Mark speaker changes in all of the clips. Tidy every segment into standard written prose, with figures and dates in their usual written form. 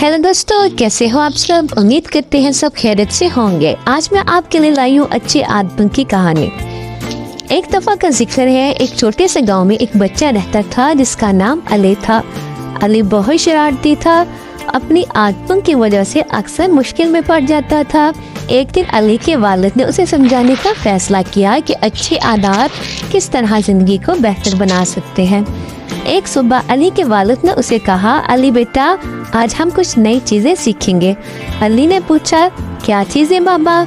Speaker 1: Hello दोस्तों, कैसे हो आप सब। उम्मीद करते हैं सब खैरियत से होंगे। आज मैं आपके लिए लाई हूँ अच्छी आदतों की कहानी। एक दफा का जिक्र है, एक छोटे से गांव में एक बच्चा रहता था जिसका नाम अली था। अली बहुत शरारती था, अपनी आदतों की वजह से अक्सर मुश्किल में पड़ जाता था। एक दिन अली के वालिद ने उसे समझाने का फैसला किया कि अच्छी आदत किस तरह जिंदगी को बेहतर बना सकते हैं। एक सुबह अली के वालिद ने उसे कहा, अली बेटा, आज हम कुछ नई चीजें सीखेंगे। अली ने पूछा, क्या चीजें बाबा?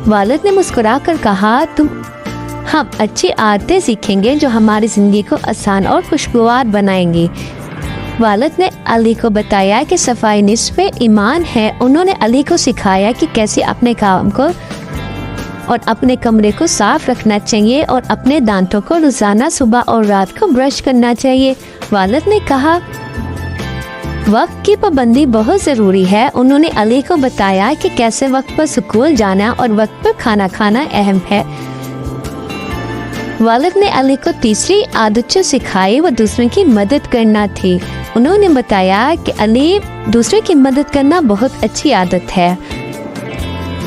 Speaker 1: वालिद ने मुस्कुराकर कहा, हम अच्छी आदतें सीखेंगे जो हमारी जिंदगी को आसान और खुशगवार बनाएंगी। वालिद ने अली को बताया कि सफाई निस्फ़े ईमान है। उन्होंने अली को सिखाया कि कैसे अपने काम को और अपने कमरे को साफ रखना चाहिए और अपने दांतों को रोजाना सुबह और रात को ब्रश करना चाहिए। वालिद ने कहा, वक्त की पाबंदी बहुत ज़रूरी है। उन्होंने अली को बताया कि कैसे वक्त पर स्कूल जाना और वक्त पर खाना खाना अहम है। वालिद ने अली को तीसरी आदत जो सिखाई वो दूसरों की मदद करना थी। उन्होंने बताया कि अली, दूसरों की मदद करना बहुत अच्छी आदत है।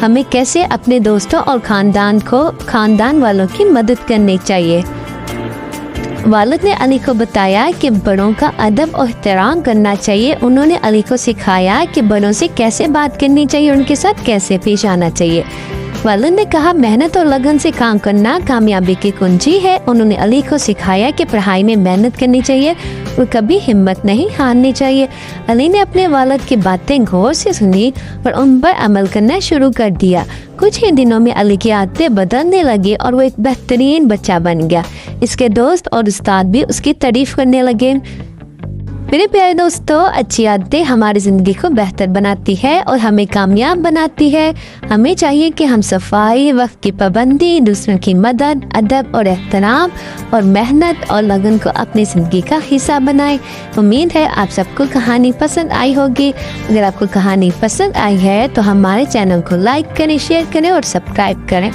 Speaker 1: हमें कैसे अपने दोस्तों और खानदान वालों की मदद करनी चाहिए। वालिद ने अली को बताया कि बड़ों का अदब और एहतराम करना चाहिए। उन्होंने अली को सिखाया कि बड़ों से कैसे बात करनी चाहिए, उनके साथ कैसे पेश आना चाहिए। वालिद ने कहा, मेहनत और लगन से काम करना कामयाबी की कुंजी है। उन्होंने अली को सिखाया कि पढ़ाई में मेहनत करनी चाहिए और कभी हिम्मत नहीं हारनी चाहिए। अली ने अपने वालिद की बातें गौर से सुनी और उन पर अमल करना शुरू कर दिया। कुछ ही दिनों में अली की आदतें बदलने लगी और वो एक बेहतरीन बच्चा बन गया। इसके दोस्त और उस्ताद भी उसकी तारीफ करने लगे। मेरे प्यारे दोस्तों, अच्छी आदतें हमारी ज़िंदगी को बेहतर बनाती है और हमें कामयाब बनाती है। हमें चाहिए कि हम सफाई, वक्त की पाबंदी, दूसरों की मदद, अदब और एहतराम और मेहनत और लगन को अपनी ज़िंदगी का हिस्सा बनाएं। उम्मीद है आप सबको कहानी पसंद आई होगी। अगर आपको कहानी पसंद आई है तो हमारे चैनल को लाइक करें, शेयर करें और सब्सक्राइब करें।